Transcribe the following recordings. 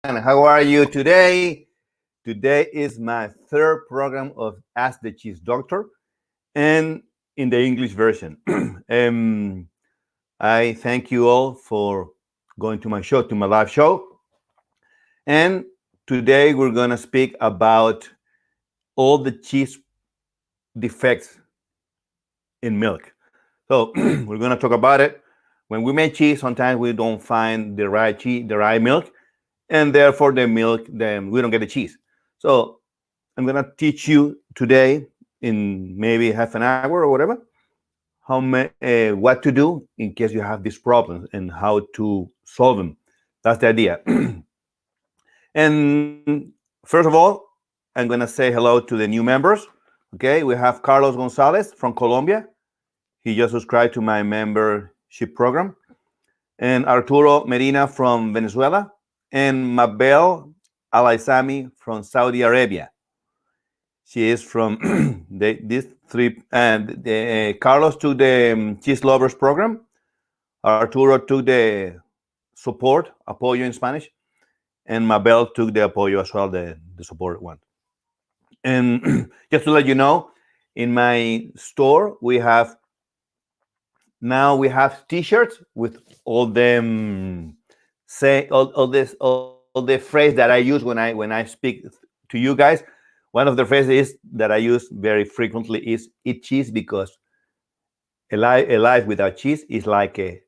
How are you today? Today is my third program of Ask the Cheese Doctor, and in the English version. um, I thank you all for going to my show, to my live show. And today we're going to speak about all the cheese defects in milk. So we're going to talk about it. When we make cheese, sometimes we don't find the right cheese, the right milk, and therefore the milk, then we don't get the cheese. So I'm going to teach you today in maybe half an hour or whatever, what to do in case you have these problems and how to solve them. That's the idea. And first of all, I'm going to say hello to the new members. Okay, we have Carlos Gonzalez from Colombia. He just subscribed to my membership program. And Arturo Medina from Venezuela. And Mabel Alaisami from Saudi Arabia. She is from these three. And Carlos took the Cheese Lovers program. Arturo took the support, apoyo in Spanish. And Mabel took the apoyo as well, the support one. And just to let you know, in my store, we have T-shirts with all them all the phrase that I use when I speak to you guys. One of the phrases that I use very frequently is "eat cheese," because a life without cheese is like a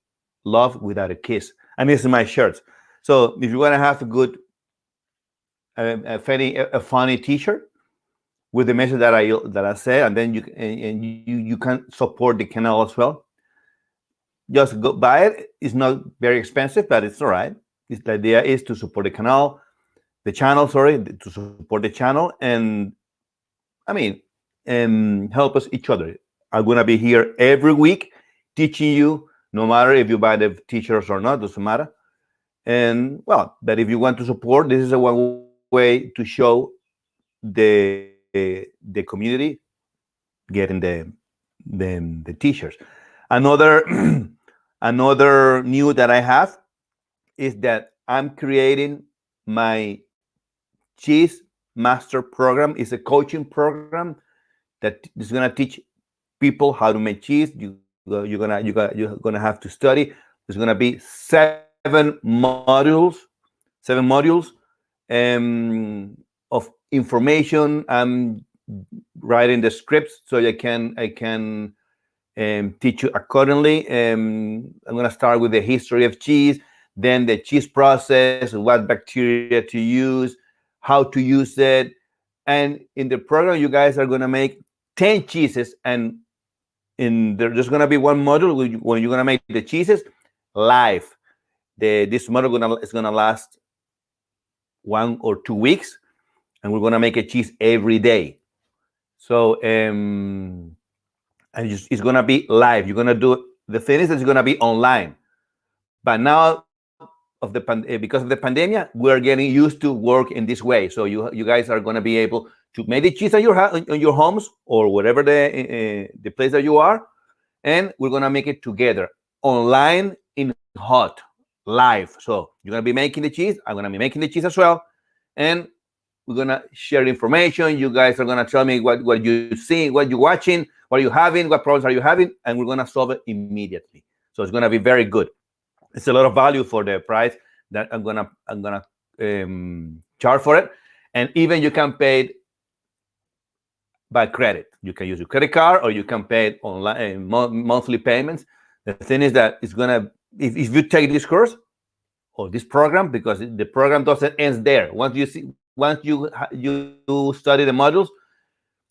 love without a kiss. And this is my shirts. So if you want to have a good, a funny T-shirt with the message that I say, and then you can support the canal as well. Just go buy it. It's not very expensive, but it's all right. The idea is to support the channel, to support the channel, and help us each other. I'm gonna be here every week teaching you, no matter if you buy the t-shirts or not, doesn't matter. And well, but if you want to support, this is a one way to show the community getting the t-shirts. Another new that I have is that I'm creating my cheese master program. It's a coaching program that is gonna teach people how to make cheese. You're gonna have to study. There's gonna be seven modules of information. I'm writing the scripts so I can teach you accordingly. I'm going to start with the history of cheese, then the cheese process, what bacteria to use, how to use it. And in the program, you guys are going to make 10 cheeses. And there's going to be one module when you're going to make the cheeses live. This module is going to last 1 or 2 weeks. And we're going to make a cheese every day. So, and it's going to be live. You're going to do the thing is that it's going to be online. But now, because of the pandemic, we're getting used to work in this way. So you guys are going to be able to make the cheese on your homes or whatever the place that you are, and we're going to make it together online in hot live. So you're going to be making the cheese. I'm going to be making the cheese as well, and we're going to share information. You guys are going to tell me what you see, what you're watching, what are you having, what problems are you having, and we're going to solve it immediately. So it's going to be very good. It's a lot of value for the price that I'm gonna charge for it, and even you can pay it by credit. You can use your credit card, or you can pay it online, monthly payments. The thing is that it's gonna if you take this course or this program, because the program doesn't end there. Once you study the modules,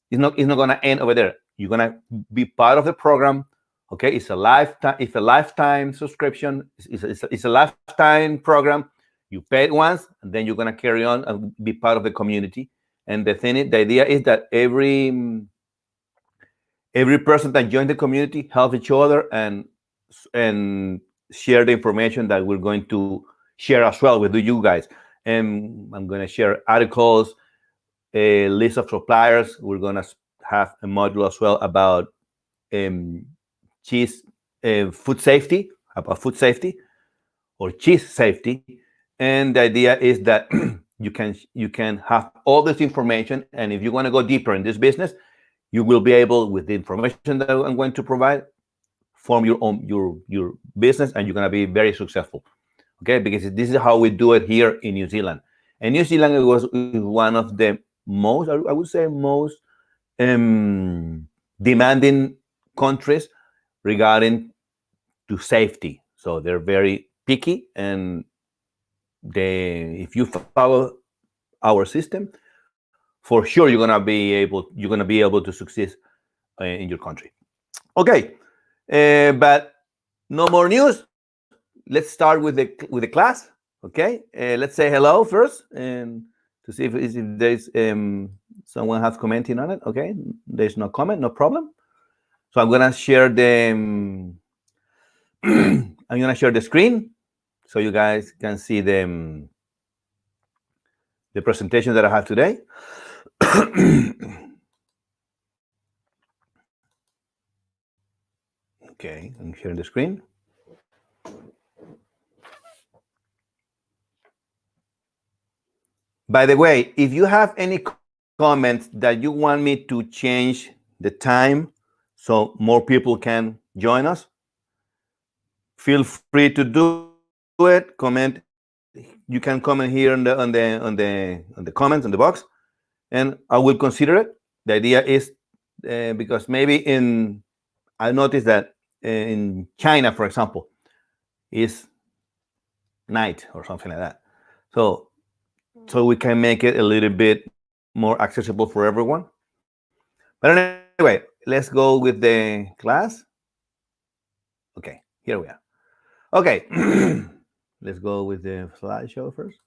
it's not gonna end over there. You're gonna be part of the program. Okay, it's a lifetime subscription. It's a lifetime program. You pay it once, and then you're gonna carry on and be part of the community. And the idea is that every person that joins the community helps each other and share the information that we're going to share as well with you guys. And I'm gonna share articles, a list of suppliers. We're gonna have a module as well about cheese food safety, or cheese safety, And the idea is that you can have all this information, and if you want to go deeper in this business, you will be able, with the information that I'm going to provide, form your own your business, and you're going to be very successful. Okay, because this is how we do it here in New Zealand. And New Zealand was one of the most, I would say, most demanding countries regarding to safety. So they're very picky, and if you follow our system, for sure you're gonna be able to succeed in your country. Okay, but no more news. Let's start with the class. Okay, let's say hello first, and to see if there's someone has commenting on it. Okay, there's no comment, no problem. So I'm gonna share the I'm gonna share the screen so you guys can see the presentation that I have today. Okay, I'm sharing the screen. By the way, if you have any comments that you want me to change the time so more people can join us, feel free to do it. Comment. You can comment here on the comments on the box, and I will consider it. The idea is because maybe I noticed that in China, for example, is night or something like that. So we can make it a little bit more accessible for everyone. But anyway, let's go with the class. Okay, here we are. Okay, let's go with the slideshow first.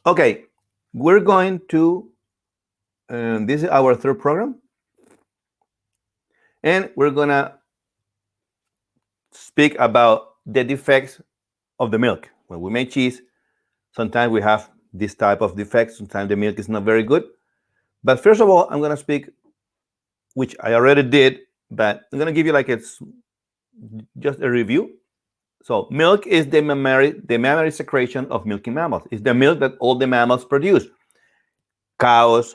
Okay, we're going to, this is our third program, and we're gonna speak about the defects of the milk. When we make cheese, sometimes we have this type of defects, sometimes the milk is not very good. But first of all, I'm gonna speak, which I already did, but I'm gonna give you like just a review. So milk is the mammary secretion of milking mammals. It's the milk that all the mammals produce. Cows,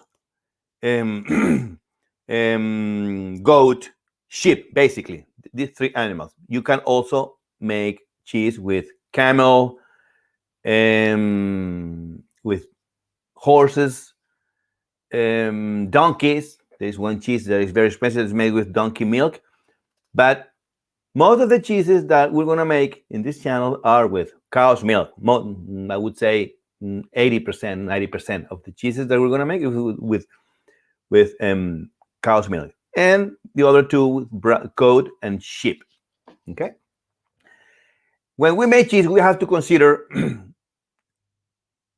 goat, sheep, basically, these three animals. You can also make cheese with camel, with horses, donkeys. There's one cheese that is very expensive. It's made with donkey milk. But most of the cheeses that we're going to make in this channel are with cow's milk. I would say 80%, 90% of the cheeses that we're going to make is with cow's milk. And the other two, goat and sheep. Okay? When we make cheese, we have to consider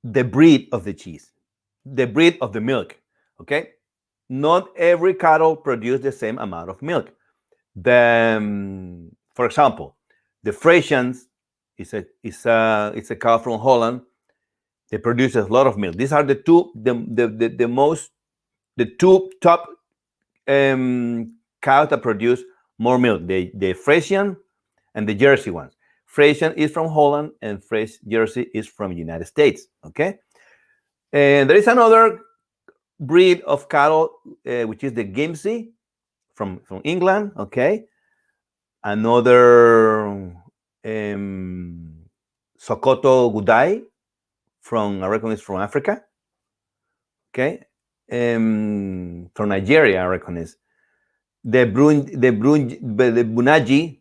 the breed of the cheese, the breed of the milk. Okay? Not every cattle produce the same amount of milk. For example, the Frisians is a cow from Holland. They produce a lot of milk. These are the two top cows that produce more milk. The Frisian and the Jersey ones. Frisian is from Holland, and Jersey is from the United States. Okay, and there is another breed of cattle, which is the Guernsey from England. Okay, another Sokoto Gudai I reckon it's from Africa. Okay, from Nigeria, I reckon is the Bunaji.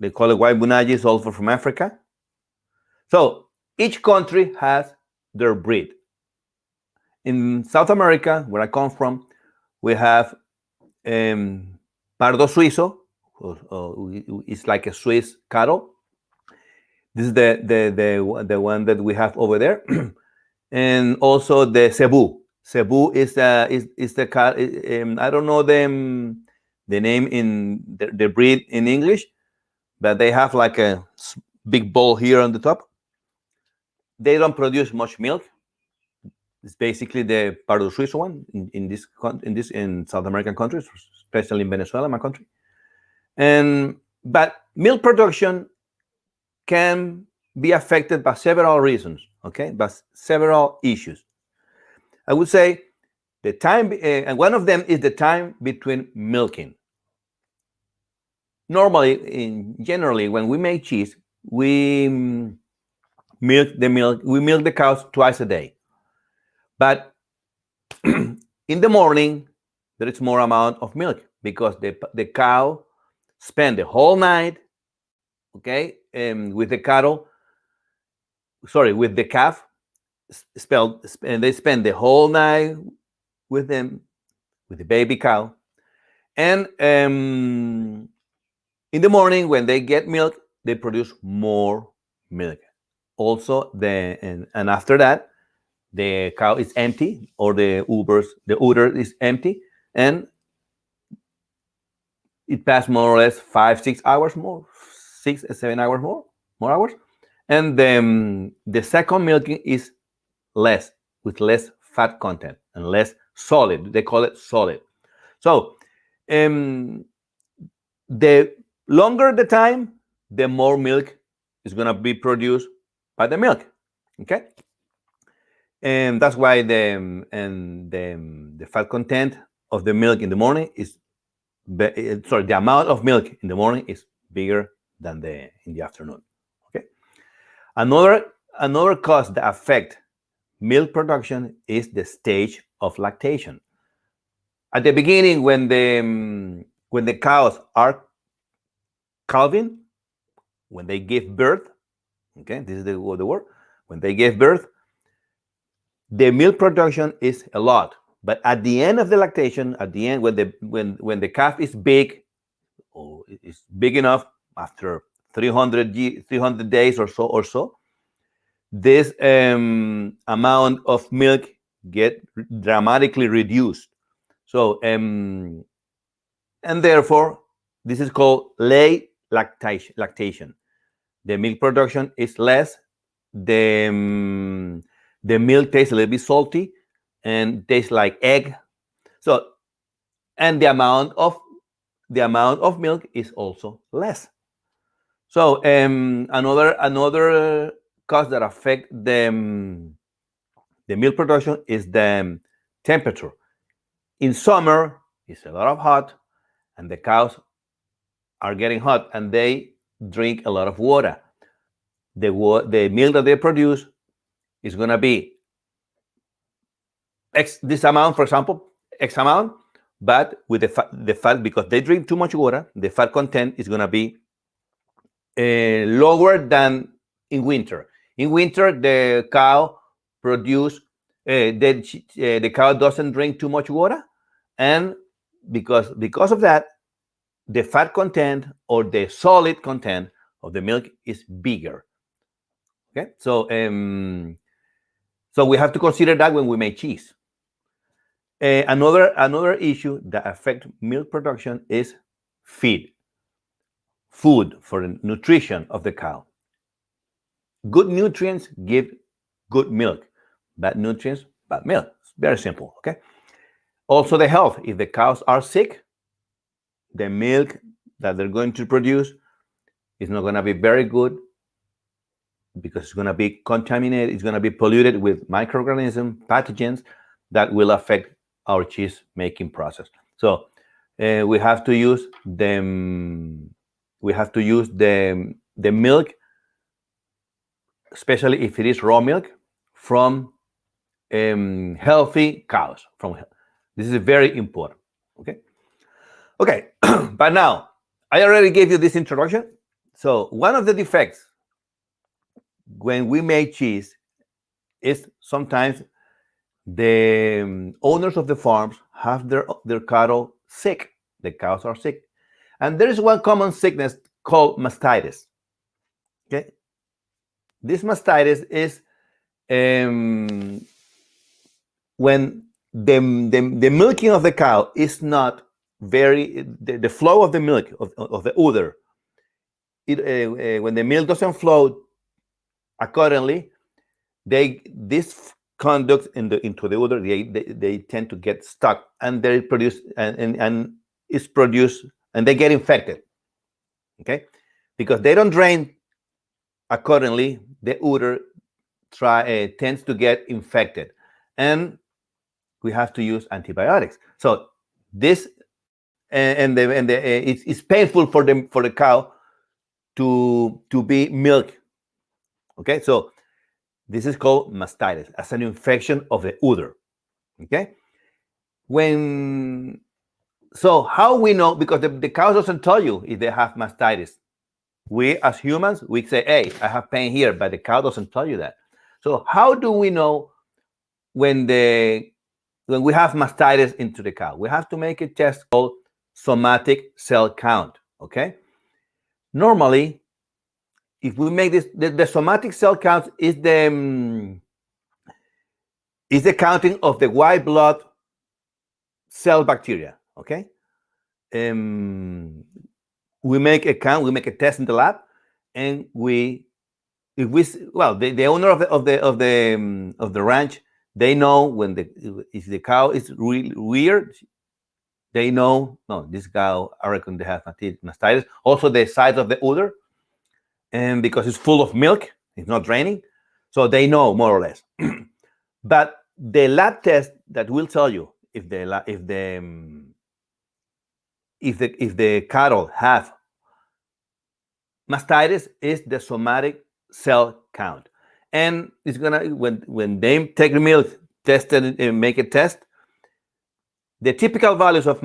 They call it white Bunaji, is also from Africa. So each country has their breed. In South America, where I come from, we have Pardo Suizo. It's like a Swiss cattle. This is the one that we have over there, and also the Cebu. Cebu is the cat. I don't know the name in the breed in English, but they have like a big ball here on the top. They don't produce much milk. It's basically the Pardo Suizo one in South American countries, especially in Venezuela, my country. But milk production can be affected by several reasons, okay, by several issues. I would say the time, and one of them is the time between milking. Normally, generally, when we make cheese, we milk the cows twice a day. But in the morning, there is more amount of milk because the cow spend the whole night, okay, with the calf, and they spend the whole night with the baby cow. And in the morning, when they get milk, they produce more milk. Also, and after that, the cow is empty, or the udder is empty, and it passed more or less 5-6 hours more, 6-7 hours more hours. And then the second milking is less, with less fat content and less solid. They call it solid. So the longer the time, the more milk is going to be produced by the milk. Okay, and that's why the fat content of the milk in the morning is the amount of milk in the morning is bigger than in the afternoon. Okay, another cause that affect milk production is the stage of lactation. At the beginning, when the cows are calving, when they give birth, okay, this is the word. When they give birth, the milk production is a lot. But at the end of the lactation, at the end, when the calf is big, or is big enough, after 300 days or so, this amount of milk get dramatically reduced. So and therefore, this is called late lactation. The milk production is less. The milk tastes a little bit salty and tastes like egg. So, and the amount of milk is also less. So another cause that affect the milk production is the temperature. In summer, it's a lot of hot, and the cows are getting hot, and they drink a lot of water. The milk that they produce is going to be this amount, for example, X amount, but with the fat, because they drink too much water, the fat content is going to be lower than in winter. In winter, the cow the cow doesn't drink too much water, and because of that, the fat content or the solid content of the milk is bigger. Okay, so we have to consider that when we make cheese. Another issue that affects milk production is food for the nutrition of the cow. Good nutrients give good milk. Bad nutrients, bad milk. It's very simple, okay? Also the health. If the cows are sick, the milk that they're going to produce is not going to be very good, because it's going to be contaminated, it's going to be polluted with microorganisms, pathogens that will affect our cheese making process. So we have to use the milk, especially if it is raw milk, from healthy cows. This is very important. Okay. But now I already gave you this introduction. So one of the defects when we make cheese is sometimes the owners of the farms have their cattle sick. The cows are sick, and there is one common sickness called mastitis. Okay, this mastitis is when the milking of the cow is not the flow of the milk of the udder. When the milk doesn't flow accordingly, this conduct into the udder, they tend to get stuck, and they produce and it's produced, and they get infected. Okay, because they don't drain accordingly, the udder tends to get infected, and we have to use antibiotics. So this it's painful for the cow to be milk. Okay, so this is called mastitis, as an infection of the udder. Okay, so how we know? Because the cow doesn't tell you if they have mastitis. We as humans, we say, hey, I have pain here, but the cow doesn't tell you that. So how do we know when we have mastitis into the cow? We have to make a test called somatic cell count. Okay, normally, if we make this, the somatic cell count is the counting of the white blood cell bacteria. Okay, we make a count, we make a test in the lab, and the owner of the ranch, they know if the cow is really weird. They know, no, this cow, I reckon they have mastitis. Also, the size of the udder, and because it's full of milk, it's not draining, so they know more or less. But the lab test that will tell you if the cattle have mastitis is the somatic cell count, and it's gonna when they take the milk, test it, and make a test. The typical values of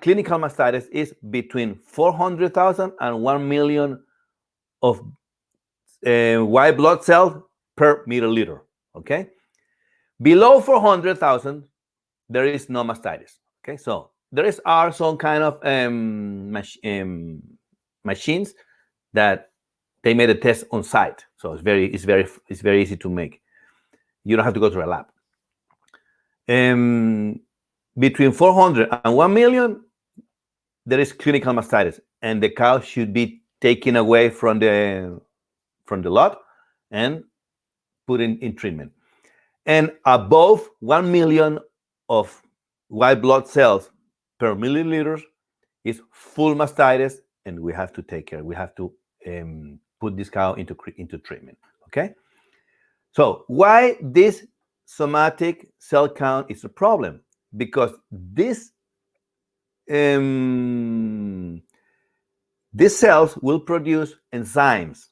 clinical mastitis is between 400,000 and 1 million of white blood cells per milliliter. Okay, below 400,000, there is no mastitis. Okay, so there are some kind of machines that they made a test on site, so it's very easy to make. You don't have to go to a lab. Between 400 and 1 million, there is clinical mastitis, and the cow should be taken away from the lot and put in treatment. And above 1 million of white blood cells per milliliter is full mastitis, and we have to take care. We have to put this cow into treatment. Okay, so why this somatic cell count is a problem? Because these cells will produce enzymes,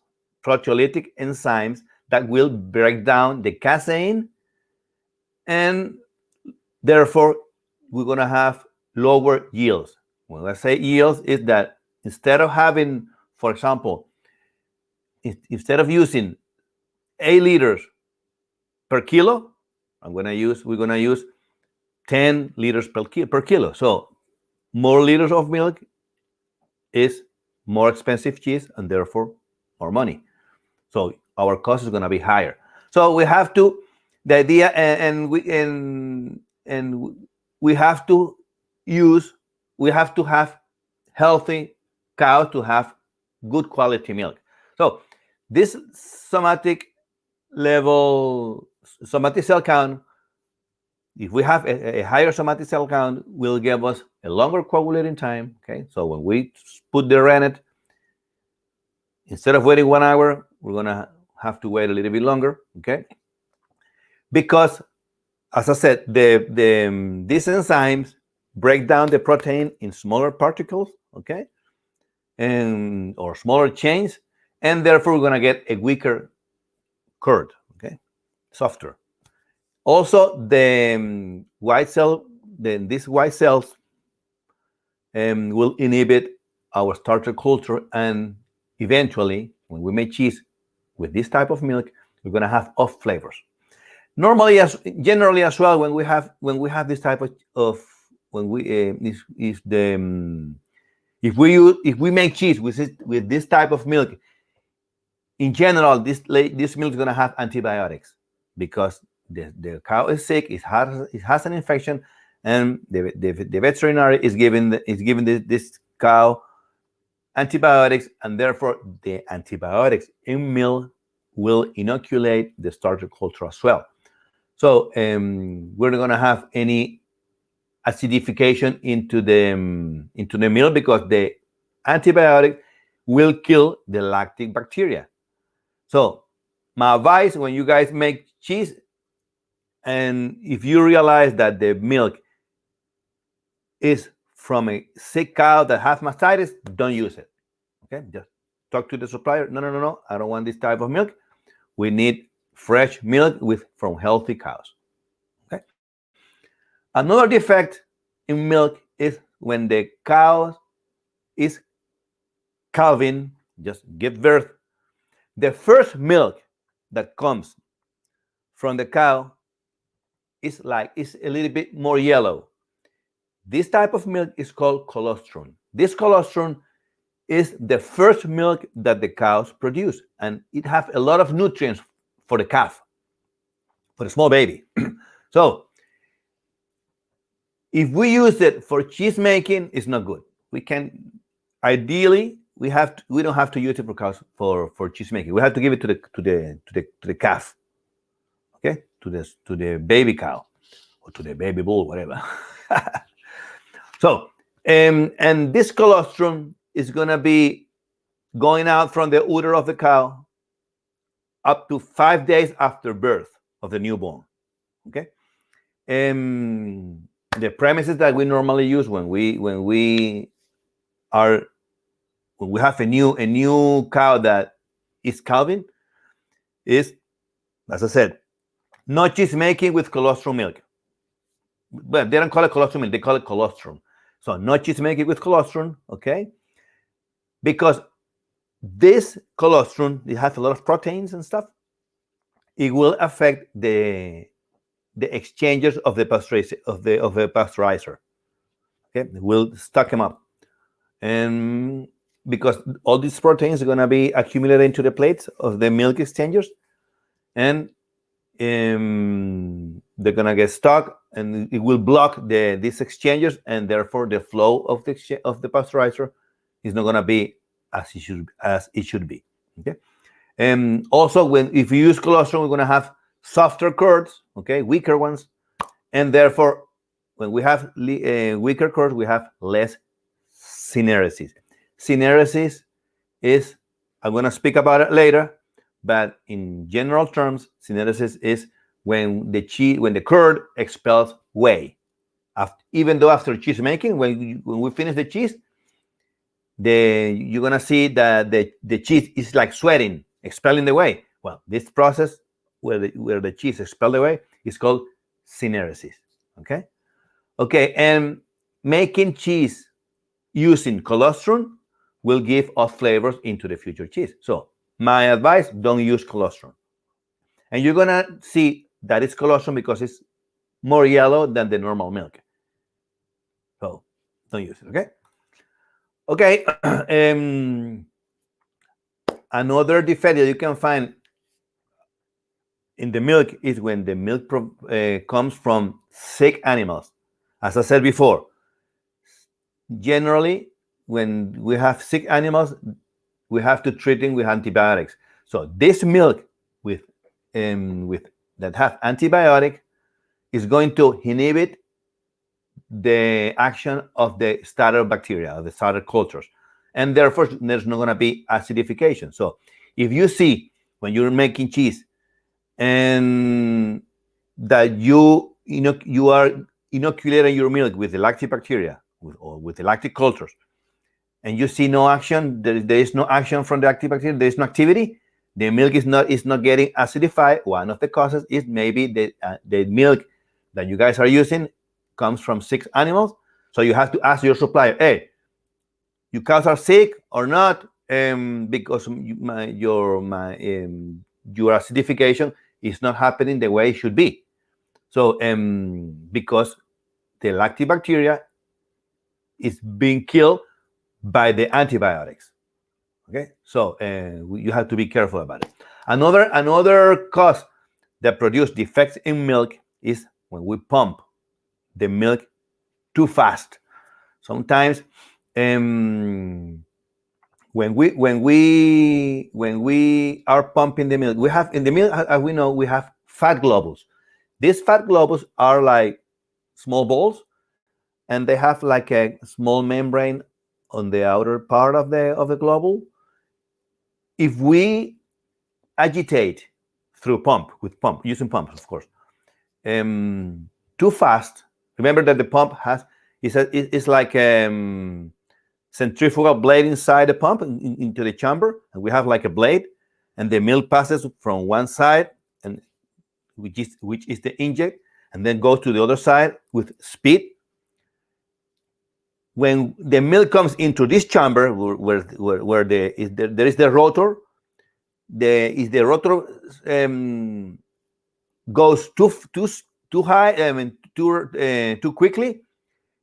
proteolytic enzymes, that will break down the casein, and therefore we're going to have lower yields. When I say yields, is that instead of having, for example, instead of using 8 liters per kilo, we're going to use 10 liters per kilo. So more liters of milk is more expensive cheese, and therefore more money. So our cost is going to be higher. So we have to, the idea, and we have to have healthy cows to have good quality milk. So this somatic cell count, if we have a higher somatic cell count, will give us a longer coagulating time. Okay, so when we put the rennet, instead of waiting 1 hour, we're gonna have to wait a little bit longer. Okay, because, as I said, these enzymes break down the protein in smaller particles. Okay, or smaller chains, and therefore we're gonna get a weaker curd. Okay, softer. Also, the these white cells will inhibit our starter culture, and eventually, when we make cheese with this type of milk, we're going to have off flavors. Generally as well, when we have this type of if we make cheese with this type of milk, in general, this milk is going to have antibiotics, because the cow is sick, it has an infection, and the veterinary is giving this cow antibiotics, and therefore the antibiotics in milk will inoculate the starter culture as well. So we're not going to have any acidification into the milk, because the antibiotic will kill the lactic bacteria. So my advice when you guys make cheese, and if you realize that the milk is from a sick cow that has mastitis, don't use it. Okay, just talk to the supplier. No, I don't want this type of milk. We need fresh milk from healthy cows. Okay. Another defect in milk is when the cow is calving, just give birth. The first milk that comes from the cow is a little bit more yellow. This type of milk is called colostrum. This colostrum is the first milk that the cows produce, and it has a lot of nutrients for the calf, for the small baby. So if we use it for cheese making, it's not good. We can ideally we don't have to use it for cows for cheese making. We have to give it to the calf, okay, to the baby cow or to the baby bull, whatever. So and this colostrum is going to be going out from the udder of the cow up to 5 days after birth of the newborn. Okay. The premises that we normally use when we have a new cow that is calving is, as I said, no cheese making with colostrum milk. But they don't call it colostrum milk, they call it colostrum. So no cheese making with colostrum, okay? Because this colostrum, it has a lot of proteins and stuff. It will affect the exchanges of the pasteurizer. Okay, it will stuck them up, and because all these proteins are going to be accumulated into the plates of the milk exchangers, and they're going to get stuck, and it will block these exchanges, and therefore the flow of the pasteurizer is not going to be as it should be. Okay. And also, if you use colostrum, we're going to have softer curds, okay, weaker ones, and therefore, when we have weaker curds, we have less syneresis. Syneresis is, I'm going to speak about it later, but in general terms, syneresis is when the curd expels whey. Even though after cheese making, when we finish the cheese, you're going to see that the cheese is like sweating, expelling the whey. Well, this process where the cheese expelled away is called syneresis. Okay, and making cheese using colostrum will give us flavors into the future cheese. So my advice, don't use colostrum. And you're gonna see that it's colostrum because it's more yellow than the normal milk. So don't use it. Okay. Another defect that you can find in the milk is when the milk comes from sick animals. As I said before, generally, when we have sick animals, we have to treat them with antibiotics. So this milk that have antibiotic is going to inhibit the action of the starter bacteria, of the starter cultures, and therefore there's not going to be acidification. So if you see when you're making cheese and that you are inoculating your milk with the lactic bacteria or with the lactic cultures, and you see no action, there is no action from the lactic bacteria, there is no activity, the milk is not getting acidified. One of the causes is maybe the milk that you guys are using comes from sick animals. So you have to ask your supplier, hey, your cows are sick or not? Because your acidification is not happening the way it should be. So because the lactic bacteria is being killed by the antibiotics. Okay, so you have to be careful about it. Another cause that produce defects in milk is when we pump the milk too fast. Sometimes when we are pumping the milk, we have in the milk, as we know, we have fat globules. These fat globules are like small balls, and they have like a small membrane on the outer part of the globule, if we agitate through using pumps, of course, too fast, remember that the pump is like centrifugal blade inside the pump into the chamber, and we have like a blade, and the milk passes from one side, and which is the inject, and then goes to the other side with speed. When the milk comes into this chamber, where there is the rotor, if the rotor goes too high, too quickly,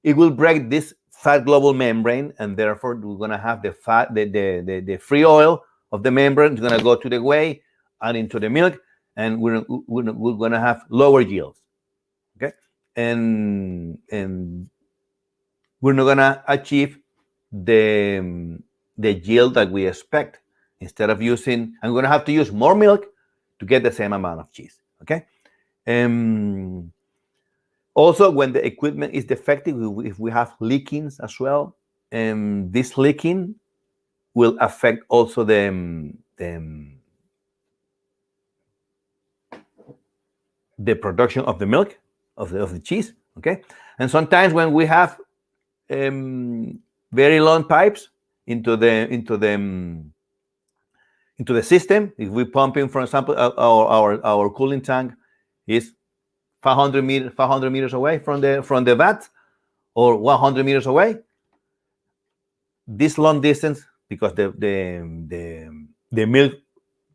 it will break this fat global membrane, and therefore we're going to have the fat, the free oil of the membrane is going to go to the whey and into the milk, and we're going to have lower yields. Okay, and we're not going to achieve the yield that we expect. Instead of using, I'm going to have to use more milk to get the same amount of cheese. Okay. Also, when the equipment is defective, if we have leakings as well, this leaking will affect also the production of the milk, of the cheese. Okay, and sometimes when we have very long pipes into the system, if we pump in, for example, our cooling tank is 500 meters away from the vat, or 100 meters away. This long distance, because the milk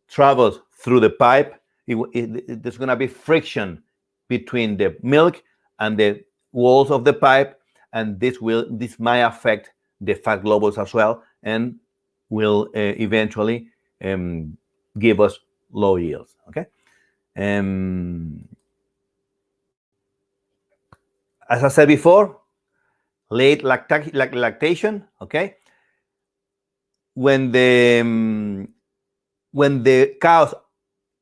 travels through the pipe, there's going to be friction between the milk and the walls of the pipe, and this might affect the fat globules as well, and will eventually give us low yields. Okay. As I said before, late lactation. Okay. When the cows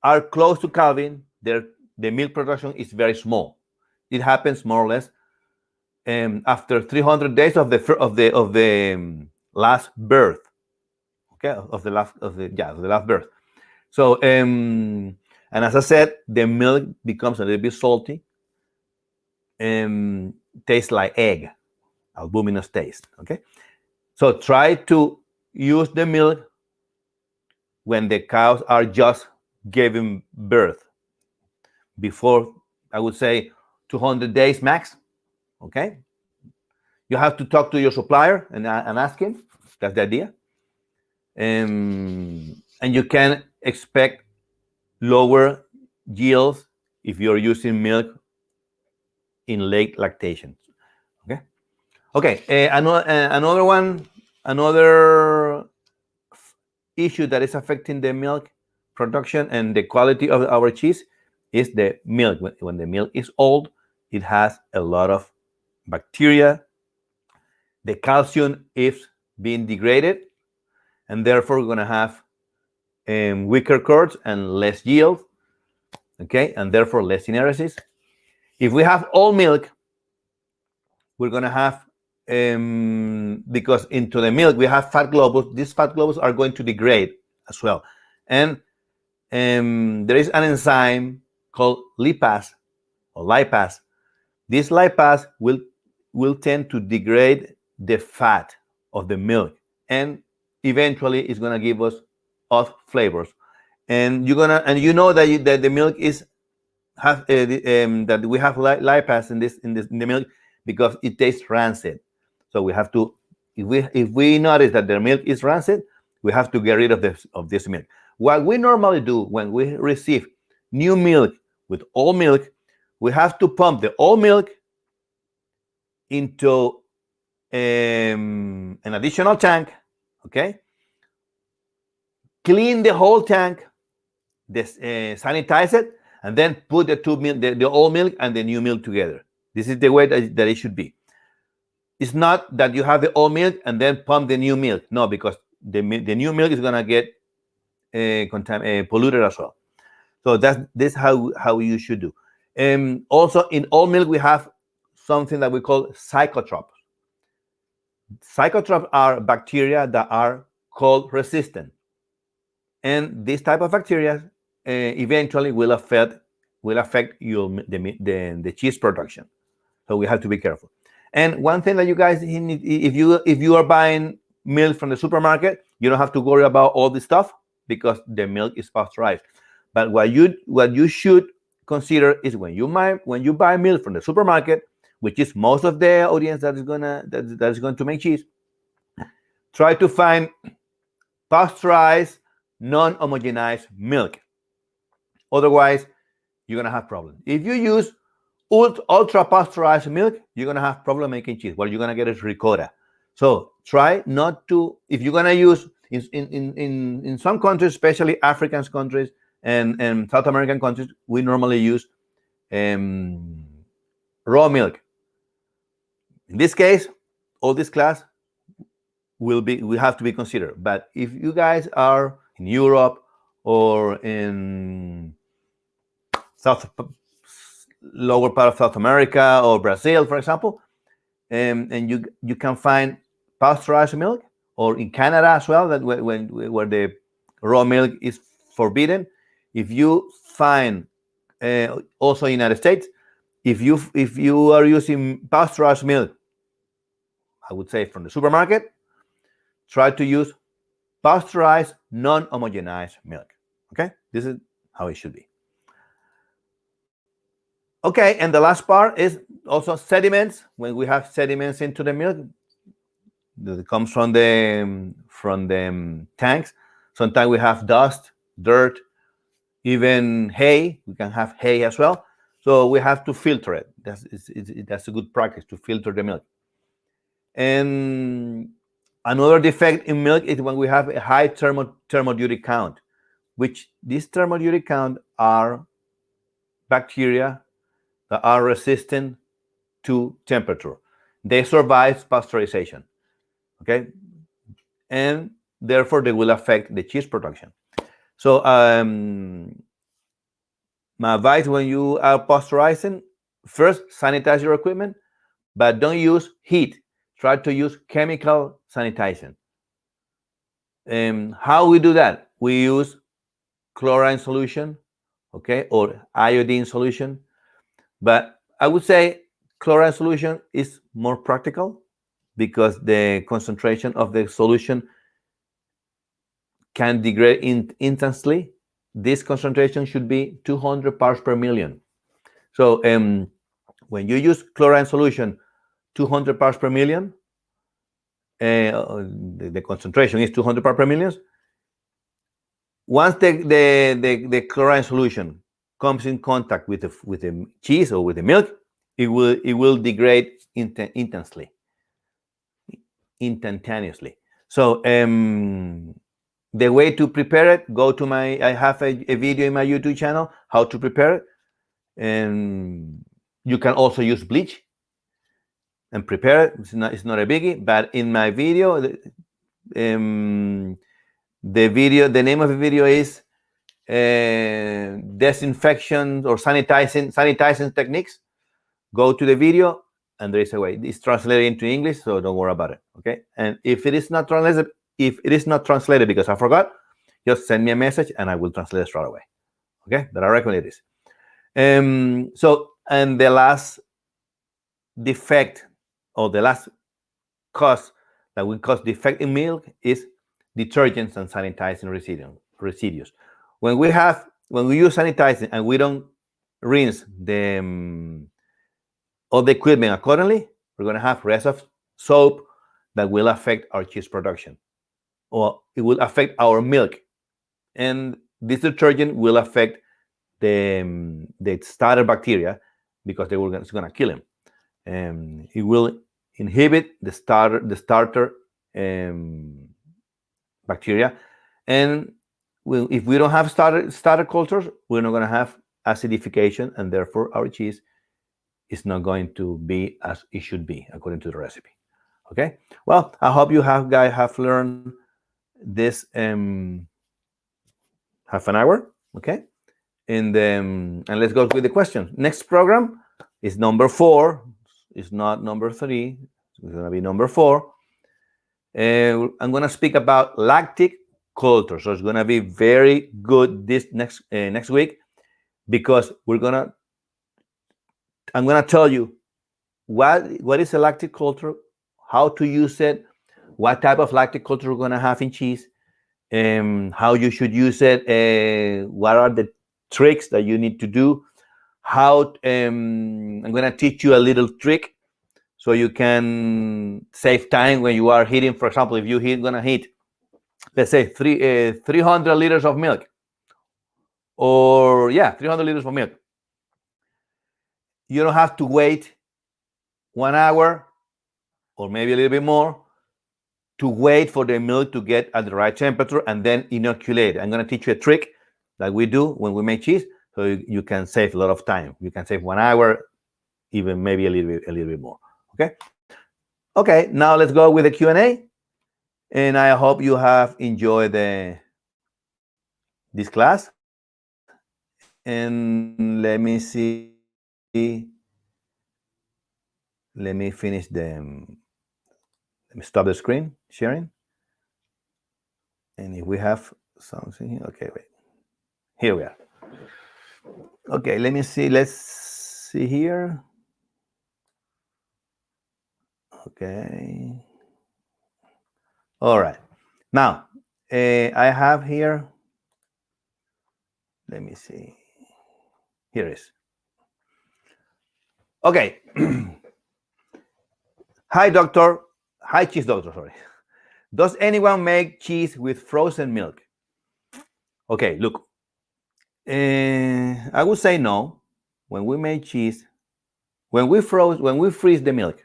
are close to calving, the milk production is very small. It happens more or less after 300 days of the last birth. Okay, of the last birth. So and as I said, the milk becomes a little bit salty, tastes like egg, albuminous taste. Okay, so try to use the milk when the cows are just giving birth, before, I would say, 200 days max. Okay, you have to talk to your supplier and ask him. That's the idea. And you can expect lower yields if you're using milk in late lactation. Okay. Another issue that is affecting the milk production and the quality of our cheese is the milk. When the milk is old, it has a lot of bacteria. The calcium is being degraded, and therefore we're going to have weaker curds and less yield. Okay, and therefore less synersis. If we have old milk, we're going to have, because into the milk we have fat globules. These fat globules are going to degrade as well, and there is an enzyme called lipase or lipase. This lipase will tend to degrade the fat of the milk, and eventually it's going to give us off flavors. And you know that the milk that we have lipase in the milk, because it tastes rancid. So we have to, if we notice that the milk is rancid, we have to get rid of this milk. What we normally do when we receive new milk with old milk, we have to pump the old milk into an additional tank. Okay, clean the whole tank, sanitize it, and then put the old milk and the new milk together. This is the way that it should be. It's not that you have the old milk and then pump the new milk. No, because the new milk is gonna get polluted as well. So this how you should do. Also, in old milk we have something that we call psychotropes. Psychotropes are bacteria that are cold resistant. And this type of bacteria eventually will affect the cheese production. So we have to be careful. And one thing that you guys need, if you are buying milk from the supermarket, you don't have to worry about all this stuff because the milk is pasteurized. But what you should consider is when you buy milk from the supermarket, which is most of the audience that is going to make cheese, try to find pasteurized, non-homogenized milk. Otherwise, you're gonna have problems. If you use ultra pasteurized milk, you're gonna have problem making cheese. What you're gonna get is ricotta. So try not to. If you're gonna use in some countries, especially African countries and South American countries, we normally use raw milk. In this case, all this class will have to be considered. But if you guys are in Europe or in lower part of South America or Brazil, for example, and you can find pasteurized milk, or in Canada as well, that where the raw milk is forbidden. If you find also in the United States, if you are using pasteurized milk, I would say from the supermarket, try to use pasteurized, non-homogenized milk. Okay, this is how it should be. Okay, and the last part is also sediments. When we have sediments into the milk, that comes from the tanks. Sometimes we have dust, dirt, even hay. We can have hay as well. So we have to filter it. That's a good practice, to filter the milk. And another defect in milk is when we have a high thermodynamic count, which this thermodynamic count are bacteria that are resistant to temperature. They survive pasteurization, okay? And therefore, they will affect the cheese production. So my advice when you are pasteurizing, first, sanitize your equipment, but don't use heat. Try to use chemical sanitization. How we do that? We use chlorine solution, okay, or iodine solution. But I would say chlorine solution is more practical because the concentration of the solution can degrade instantly. This concentration should be 200 parts per million. So when you use chlorine solution, 200 parts per million, the concentration is 200 parts per million. Once the chlorine solution comes in contact with the cheese or with the milk, it will degrade instantaneously. So the way to prepare it, go to I have a video in my YouTube channel how to prepare it, and you can also use bleach and prepare it. It's not a biggie, but in my video, the name of the video is disinfection or sanitizing techniques. Go to the video, and there is a way. It's translated into English, so don't worry about it. Okay, and if it is not translated, because I forgot, just send me a message and I will translate it straight away. Okay, but I recommend it is. So, and the last defect or the last cause that will cause defect in milk is detergents and sanitizing residues. When we use sanitizing and we don't rinse all the equipment accordingly, we're going to have rest of soap that will affect our cheese production, or it will affect our milk, and this detergent will affect the starter bacteria because it's going to kill them. It will inhibit the starter bacteria, and if we don't have starter cultures, we're not going to have acidification, and therefore our cheese is not going to be as it should be according to the recipe. Okay, well, I hope you guys have learned this half an hour. Okay, and let's go with the questions. Next program is number 4. It's not number 3. It's going to be number 4. I'm going to speak about lactic culture. So it's gonna be very good this next week, because I'm gonna tell you what is a lactic culture, how to use it, what type of lactic culture we're gonna have in cheese, how you should use it, what are the tricks that you need to do, how I'm gonna teach you a little trick so you can save time when you are heating. For example, if you're gonna heat, let's say 300 liters of milk, or 300 liters of milk, you don't have to wait 1 hour or maybe a little bit more to wait for the milk to get at the right temperature and then inoculate. I'm going to teach you a trick that we do when we make cheese, so you can save a lot of time. You can save 1 hour, even maybe a little bit more. Okay, now let's go with the Q&A, and I hope you have enjoyed this class. And let me see. Let me finish let me stop the screen sharing. And if we have something here, okay, wait. Here we are. Okay, let me see. Let's see here. Okay. All right. Now, I have here. Let me see. Here it is. Okay. Hi, doctor. Hi, cheese doctor, sorry. Does anyone make cheese with frozen milk? Okay, look. I would say no. When we make cheese, when we freeze the milk,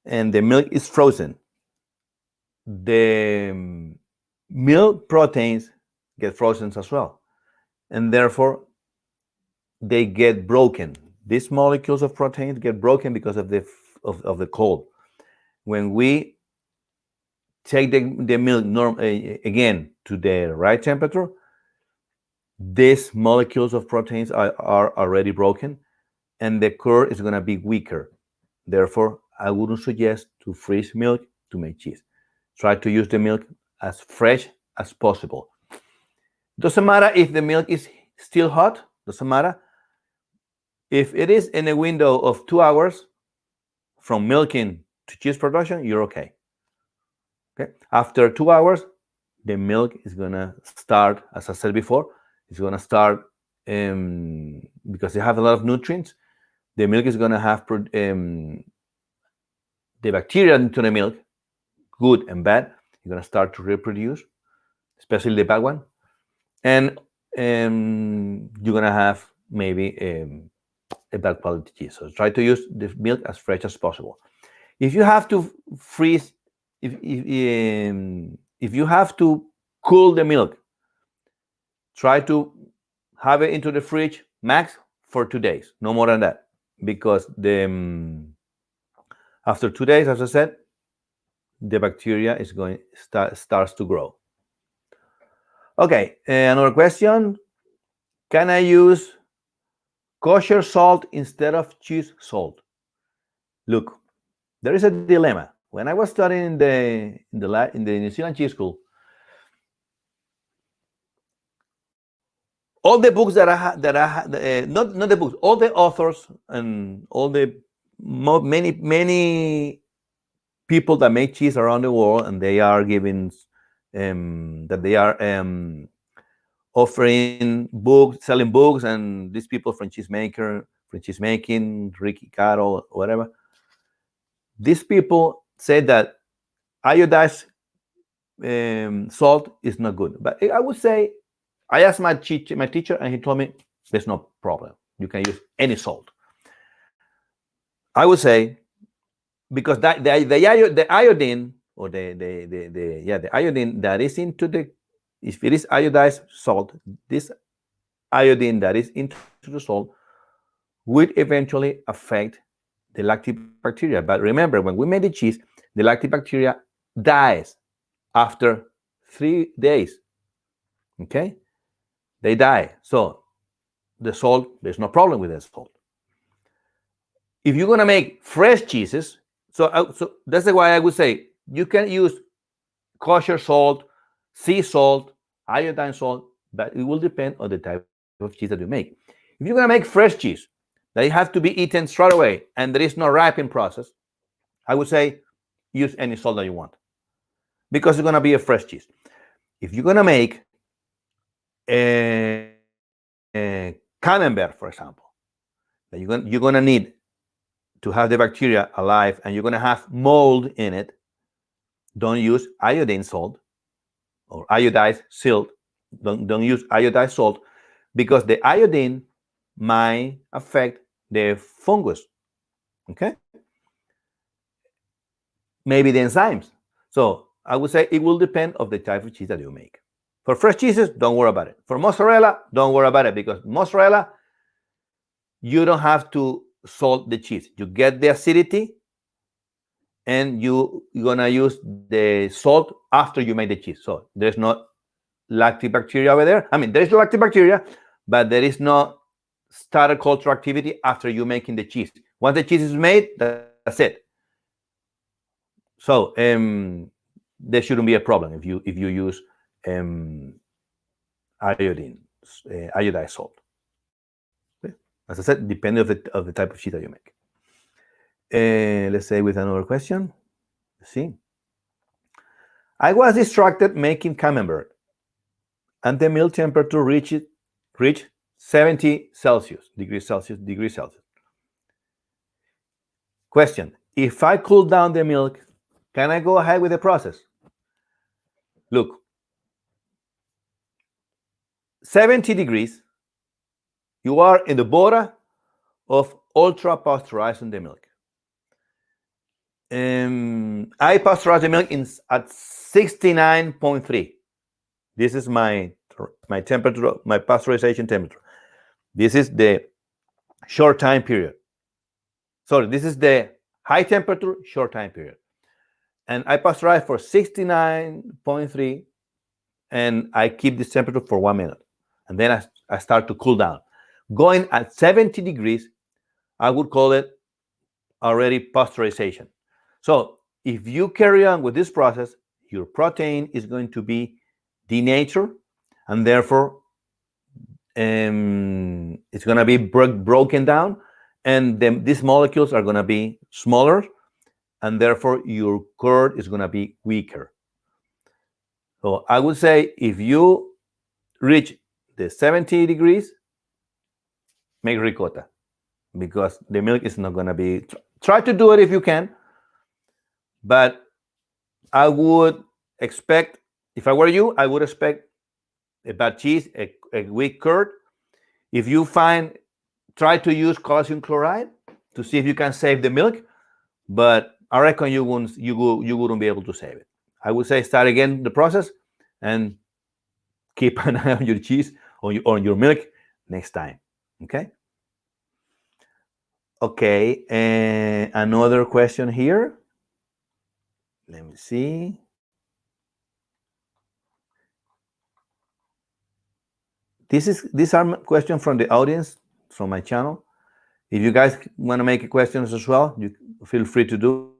and the milk is frozen, the milk proteins get frozen as well, and therefore they get broken. These molecules of proteins get broken because of the cold. When we take the milk again to the right temperature, these molecules of proteins are already broken, and the curd is going to be weaker. Therefore, I wouldn't suggest to freeze milk to make cheese. Try to use the milk as fresh as possible. Doesn't matter if the milk is still hot, doesn't matter. If it is in a window of 2 hours from milking to cheese production, you're okay. Okay. After 2 hours, the milk is gonna start, as I said before, it's gonna start because they have a lot of nutrients. The milk is gonna have the bacteria into the milk, good and bad. You're gonna start to reproduce, especially the bad one, and you're gonna have maybe a bad quality cheese. So try to use the milk as fresh as possible. If you have to freeze, if you have to cool the milk, try to have it into the fridge max for 2 days, no more than that, because after 2 days, as I said, the bacteria is starts to grow. Okay, another question: can I use kosher salt instead of cheese salt? Look, there is a dilemma. When I was studying in the New Zealand cheese school, all the books that I not the books, all the authors and all the many people that make cheese around the world, and they are giving that they are offering books, selling books, and these people from cheese making, Ricky Caro, whatever. These people say that iodized salt is not good. But I would say, I asked my teacher, and he told me there's no problem. You can use any salt. I would say, because the iodine, or the iodine that is into the, if it is iodized salt, this iodine that is into the salt would eventually affect the lactic bacteria. But remember, when we make the cheese, the lactic bacteria dies after 3 days. Okay, they die. So the salt, there's no problem with the salt. If you're gonna make fresh cheeses, so that's why I would say you can use kosher salt, sea salt, iodine salt, but it will depend on the type of cheese that you make. If you're going to make fresh cheese that it has to be eaten straight away and there is no ripening process, I would say use any salt that you want because it's going to be a fresh cheese. If you're going to make a camembert, for example, that you're going to need to have the bacteria alive and you're going to have mold in it, don't use iodine salt or iodized salt. Don't use iodized salt because the iodine might affect the fungus. Okay? Maybe the enzymes. So I would say it will depend on the type of cheese that you make. For fresh cheeses, don't worry about it. For mozzarella, don't worry about it because mozzarella, you don't have to salt the cheese. You get the acidity and you're going to use the salt after you make the cheese. So there's no lactic bacteria over there. I mean, there is lactic bacteria, but there is no starter culture activity after you making the cheese. Once the cheese is made, that's it. So there shouldn't be a problem if you use iodized salt. Okay? As I said, depending of the type of cheese that you make. Let's say with another question. Let's see. I was distracted making camembert, and the milk temperature reached 70 degrees Celsius. Question: if I cool down the milk, can I go ahead with the process? Look, 70 degrees, you are in the border of ultra pasteurizing the milk. I pasteurize the milk at 69.3. This is my temperature, my pasteurization temperature. This is the short time period. Sorry, this is the high temperature, short time period. And I pasteurize for 69.3, and I keep this temperature for 1 minute. And then I start to cool down. Going at 70 degrees, I would call it already pasteurization. So if you carry on with this process, your protein is going to be denatured, and therefore it's going to be broken down, and then these molecules are going to be smaller, and therefore your curd is going to be weaker. So I would say if you reach the 70 degrees, make ricotta, because the milk is not going to be... Try to do it if you can, but I would expect, if I were you, I would expect a bad cheese, a weak curd. If you find, try to use calcium chloride to see if you can save the milk, but I reckon you wouldn't be able to save it. I would say start again the process and keep an eye on your cheese or on your milk next time. Okay. Okay. And another question here. Let me see. These are questions from the audience, from my channel. If you guys want to make questions as well, you feel free to do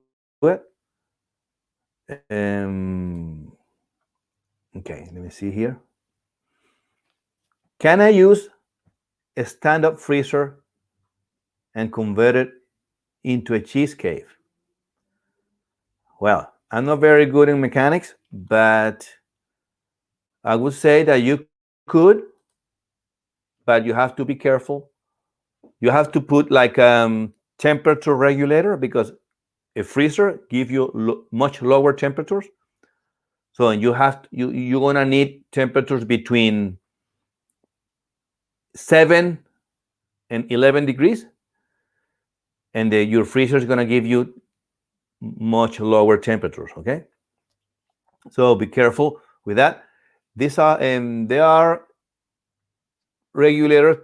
it. Okay, let me see here. Can I use a stand-up freezer and convert it into a cheese cave? Well, I'm not very good in mechanics, but I would say that you could, but you have to be careful. You have to put like temperature regulator, because a freezer gives you much lower temperatures. So you're gonna need temperatures between 7 and 11 degrees, and your freezer is gonna give you much lower temperatures. Okay, so be careful with that. These are they are regulators,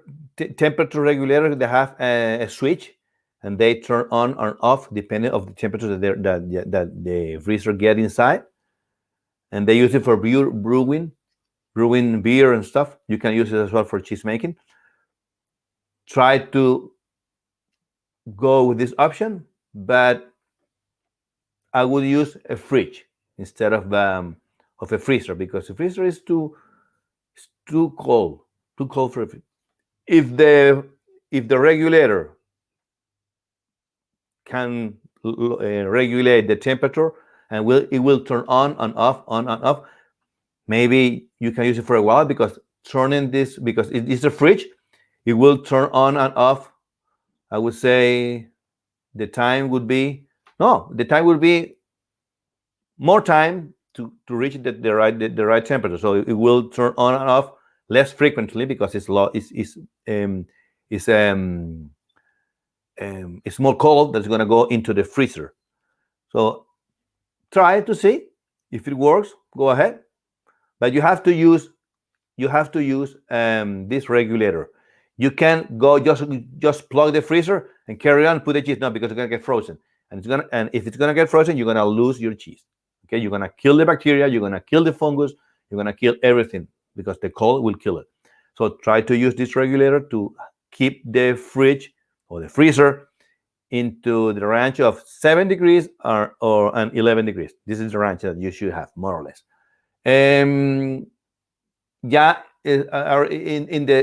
temperature regulators. They have a switch, and they turn on or off depending on the temperature that the freezer get inside. And they use it for brewing beer and stuff. You can use it as well for cheese making. Try to go with this option, but I would use a fridge instead of of a freezer, because the freezer is too cold for it. If the regulator can regulate the temperature, and it will turn on and off, maybe you can use it for a while, because turning this, because it is a fridge, it will turn on and off. I would say the time would be more time to reach the right temperature. So it will turn on and off less frequently, because it's more cold that's going to go into the freezer. So try to see if it works. Go ahead, but you have to use this regulator. You can't go just plug the freezer and carry on, put the cheese. No, because it's gonna get frozen, and if it's gonna get frozen, you're gonna lose your cheese. Okay, you're gonna kill the bacteria, you're gonna kill the fungus, you're gonna kill everything, because the cold will kill it. So try to use this regulator to keep the fridge or the freezer into the range of 7 degrees or 11 degrees. This is the range that you should have, more or less. In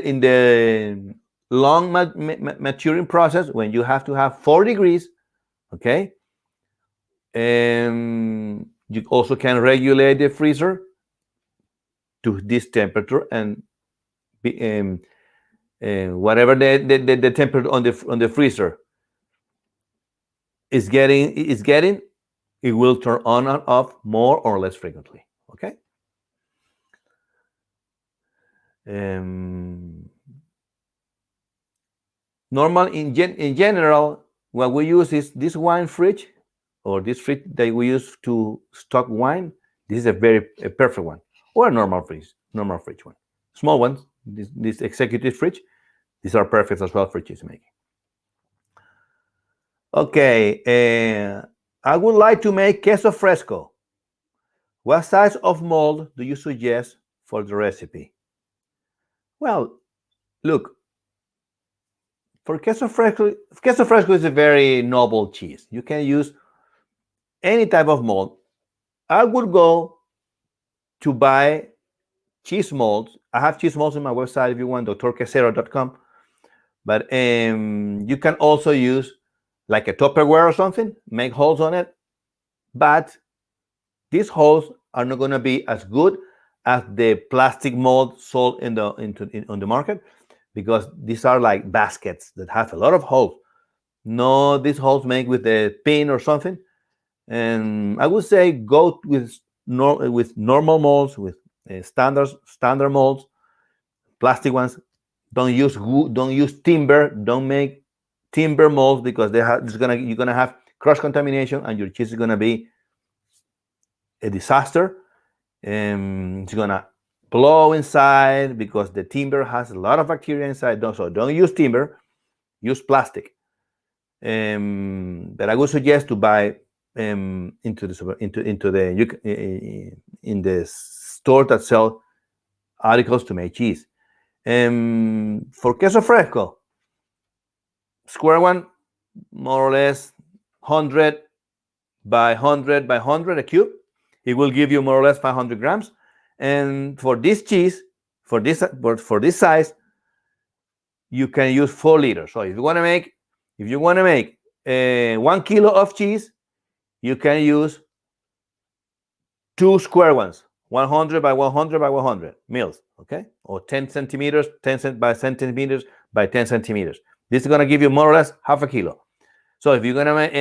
the long maturing process, when you have to have 4 degrees, okay, you also can regulate the freezer to this temperature, and whatever the temperature on the freezer is getting, it will turn on and off more or less frequently. Okay. Normal in general, what we use is this wine fridge, or this fridge that we use to stock wine. This is a perfect one, or a normal fridge one. Small ones, this executive fridge, these are perfect as well for cheese making. Okay, I would like to make queso fresco. What size of mold do you suggest for the recipe? Well, look, for queso fresco is a very noble cheese. You can use any type of mold. I would go to buy cheese molds. I have cheese molds on my website if you want, drquesero.com. But you can also use like a Tupperware or something, make holes on it. But these holes are not going to be as good as the plastic mold sold on the market, because these are like baskets that have a lot of holes. No, these holes made with a pin or something. And I would say go with normal molds, with standard molds, plastic ones. Don't use wood, don't use timber. Don't make timber molds, because you're gonna have cross contamination, and your cheese is gonna be a disaster. It's gonna blow inside, because the timber has a lot of bacteria inside. So don't use timber. Use plastic. But I would suggest to buy in the store that sell articles to make cheese. For queso fresco, square one, more or less 100 by 100 by 100 a cube. It will give you more or less 500 grams. And for this cheese, for this size, you can use 4 liters. So if you want to make 1 kilo of cheese, you can use 2 square ones, 100 by 100 by 100 mils, okay? Or 10 centimeters, 10 by centimeters by 10 centimeters. This is going to give you more or less half a kilo. So if you're going to make,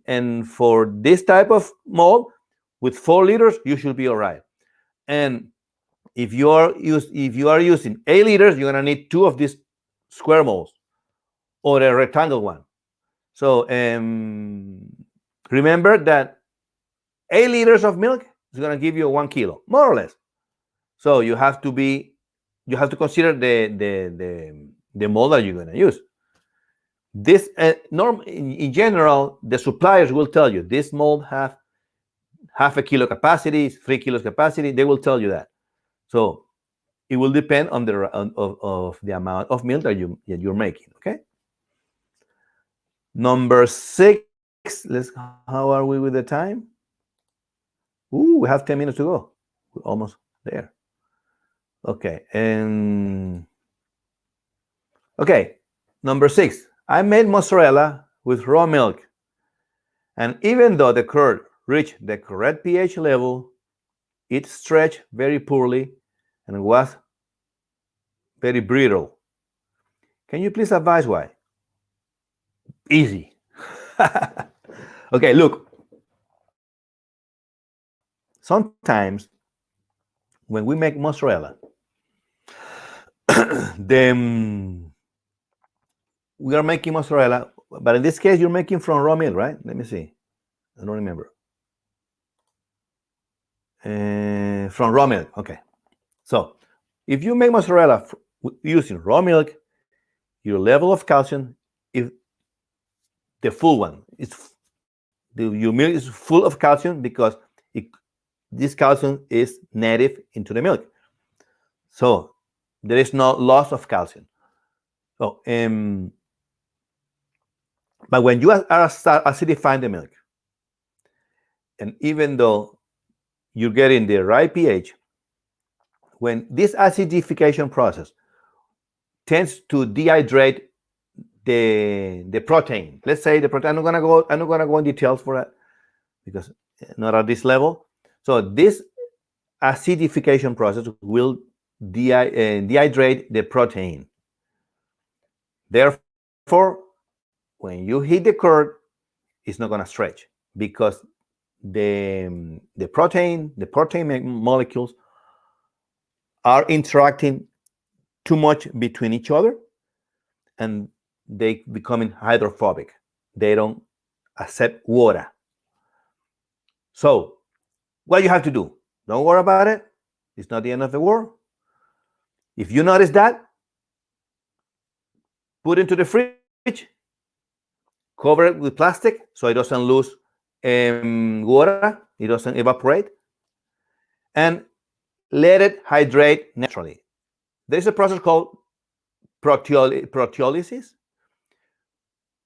and for this type of mold, with 4 liters, you should be all right. And if you are using 8 liters, you're going to need 2 of these square molds, or a rectangle one. So remember that 8 liters of milk is going to give you 1 kilo, more or less. So you have to consider the mold that you're going to use. This in general, the suppliers will tell you this mold have half a kilo capacity, 3 kilos capacity. They will tell you that. So it will depend on the amount of milk that you're making. Okay. Number 6. How are we with the time? Ooh, we have 10 minutes to go. We're almost there. Okay, and okay, number 6. I made mozzarella with raw milk, and even though the curd reached the correct pH level, it stretched very poorly and was very brittle. Can you please advise why? Easy. Okay, look. Sometimes when we make mozzarella, then we are making mozzarella, but in this case, you're making from raw milk, right? Let me see. I don't remember. From raw milk. Okay. So if you make mozzarella using raw milk, your level of calcium, if the full one, your milk is full of calcium because this calcium is native into the milk. So there is no loss of calcium. So, but when you are start acidifying the milk, and even though you're getting the right pH, when this acidification process tends to dehydrate the protein. Let's say the protein. I'm not gonna go in details for that because not at this level. So this acidification process will dehydrate the protein. Therefore, when you heat the curd, it's not gonna stretch because the protein molecules are interacting too much between each other, and they becoming hydrophobic. They don't accept water. So what you have to do, don't worry about it. It's not the end of the world. If you notice that, put it into the fridge, cover it with plastic so it doesn't lose water, it doesn't evaporate, and let it hydrate naturally. There's a process called proteolysis,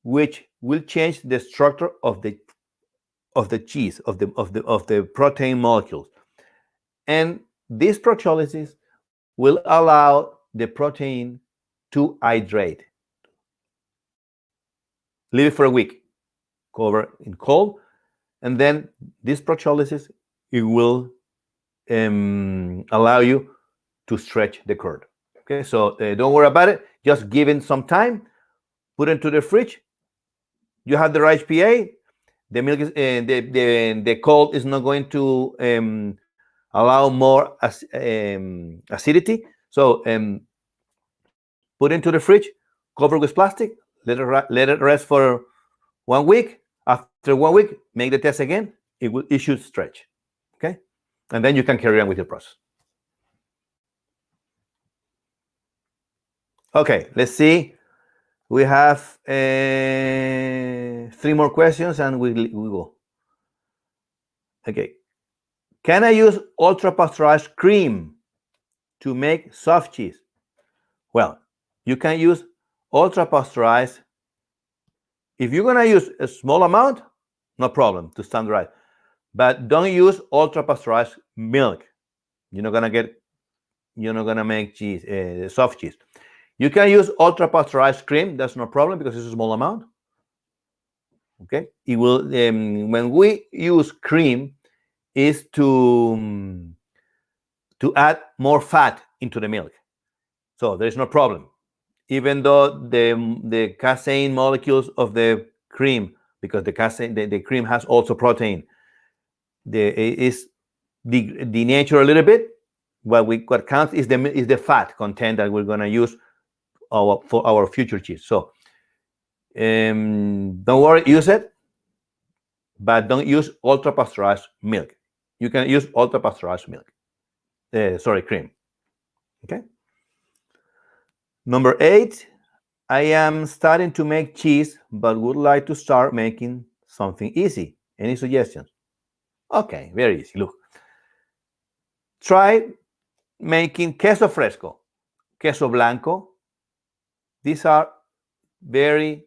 which will change the structure of the cheese, of the protein molecules. And this proteolysis will allow the protein to hydrate. Leave it for a week, cover in cold, and then this proteolysis, it will allow you to stretch the curd. Okay, so don't worry about it. Just give it some time. Put it into the fridge. You have the right pH. The milk is the cold is not going to allow more acidity. So put it into the fridge, cover with plastic, let it rest for 1 week. After 1 week, make the test again. It should stretch. Okay, and then you can carry on with your process. Okay, let's see. We have 3 more questions and we go. Okay. Can I use ultra pasteurized cream to make soft cheese? Well, you can use ultra pasteurized. If you're gonna use a small amount, no problem, to standardize. But don't use ultra pasteurized milk. You're not gonna make cheese, soft cheese. You can use ultra pasteurized cream. That's no problem because it's a small amount. Okay. It will when we use cream, is to add more fat into the milk. So there's no problem. Even though the casein molecules of the cream, because the cream has also protein, is denatured a little bit. What counts is the fat content that we're gonna use for our future cheese. So don't worry, use it, but don't use ultra pasteurized milk. You can use ultra pasteurized milk. Cream. Okay. Number 8, I am starting to make cheese, but would like to start making something easy. Any suggestions? Okay, very easy. Look, try making queso fresco, queso blanco. These are very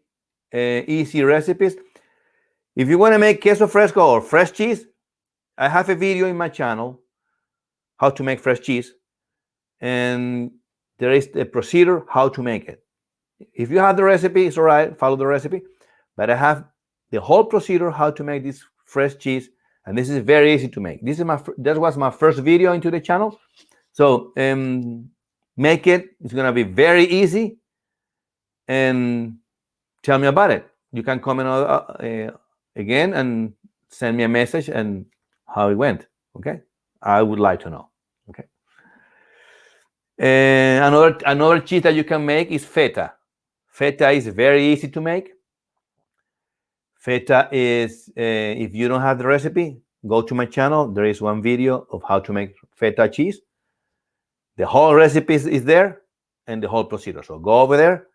easy recipes. If you want to make queso fresco or fresh cheese, I have a video in my channel how to make fresh cheese, and there is the procedure how to make it. If you have the recipe, it's all right, follow the recipe, but I have the whole procedure how to make this fresh cheese, and this is very easy to make. That was my first video into the channel, so make it. It's gonna be very easy, and tell me about it. You can comment again and send me a message and how it went. Okay, I would like to know. Okay. Another cheese that you can make is feta. Feta is very easy to make. Feta is, if you don't have the recipe, go to my channel. There is one video of how to make feta cheese. The whole recipe is there and the whole procedure. So go over there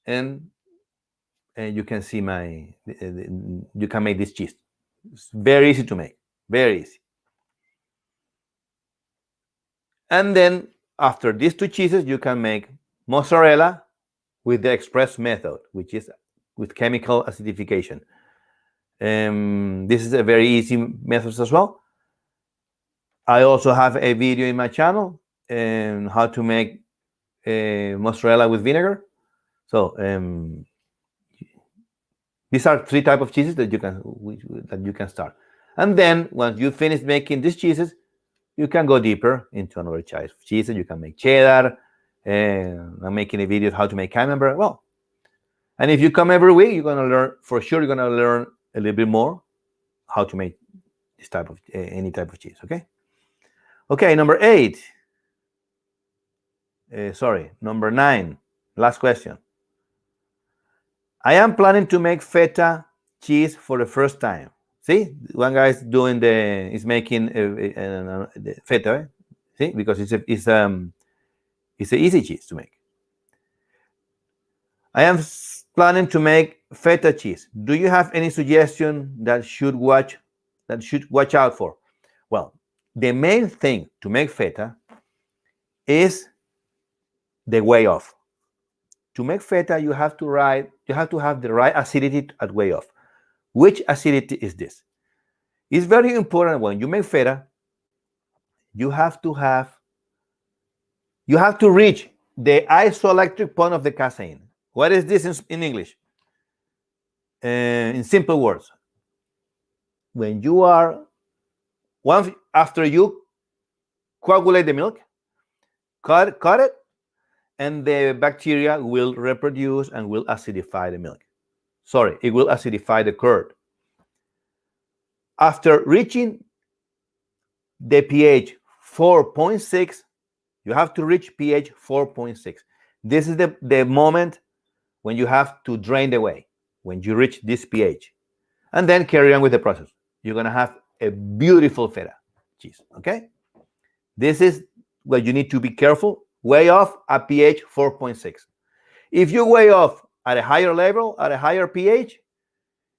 and you can see you can make this cheese. It's very easy to make, very easy. And then after these two cheeses, you can make mozzarella with the express method, which is with chemical acidification. This is a very easy method as well. I also have a video in my channel on how to make mozzarella with vinegar. So these are 3 types of cheeses that you can start. And then once you finish making these cheeses, you can go deeper into another type of cheeses. You can make cheddar. I'm making a video of how to make camembert. Well, and if you come every week, you're gonna learn, for sure, you're gonna learn a little bit more how to make this type of any type of cheese. Okay, number 8. Number 9. Last question. I am planning to make feta cheese for the first time. See, one guy is making the feta. Right? See, because it's an easy cheese to make. I am planning to make feta cheese. Do you have any suggestion that should watch out for? Well, the main thing to make feta is the way off. To make feta, you have to have the right acidity at way off. Which acidity is this? It's very important when you make feta. You have to reach the isoelectric point of the casein. What is this in English? In simple words, after you coagulate the milk, cut it, and the bacteria will reproduce and will acidify the milk. Sorry, it will acidify the curd. After reaching the pH 4.6, you have to reach pH 4.6. This is the moment when you have to drain the whey, when you reach this pH. And then carry on with the process. You're going to have a beautiful feta cheese, okay? This is where you need to be careful. Way off at pH 4.6. If you way off at a higher level, at a higher pH,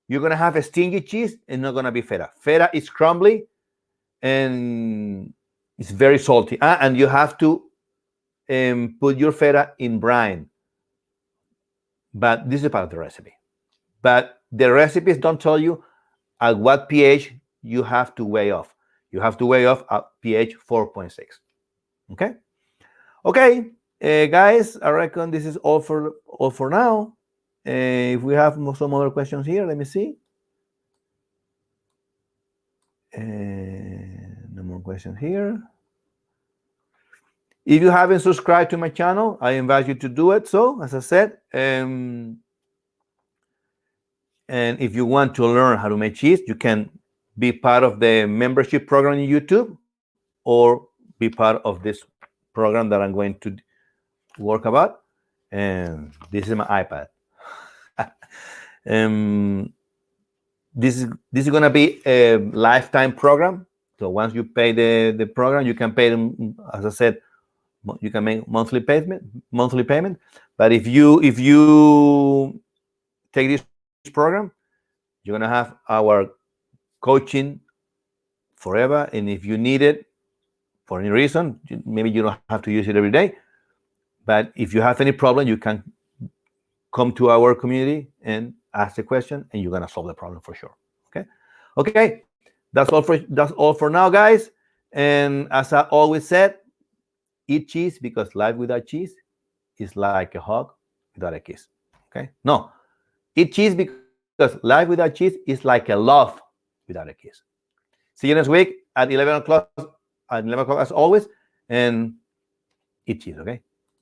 you're going to have a stingy cheese and not going to be feta. Feta is crumbly and it's very salty. And you have to put your feta in brine. But this is part of the recipe. But the recipes don't tell you at what pH you have to weigh off. You have to weigh off at pH 4.6. Okay? Okay, guys, I reckon this is all for now. If we have some other questions here, let me see. No more questions here. If you haven't subscribed to my channel, I invite you to do it. So, as I said, and if you want to learn how to make cheese, you can be part of the membership program in YouTube or be part of this program that I'm going to work about. And this is my iPad. This is going to be a lifetime program. So once you pay the program, you can pay them, as I said, you can make monthly payment. But if you take this program, you're going to have our coaching forever. And if you need it for any reason, maybe you don't have to use it every day. But if you have any problem, you can come to our community and ask the question, and you're going to solve the problem for sure. Okay. That's all for now, guys. And as I always said, eat cheese because life without cheese is like a hug without a kiss. Okay? No. Eat cheese because life without cheese is like a love without a kiss. See you next week at 11 o'clock as always, and eat cheese, okay?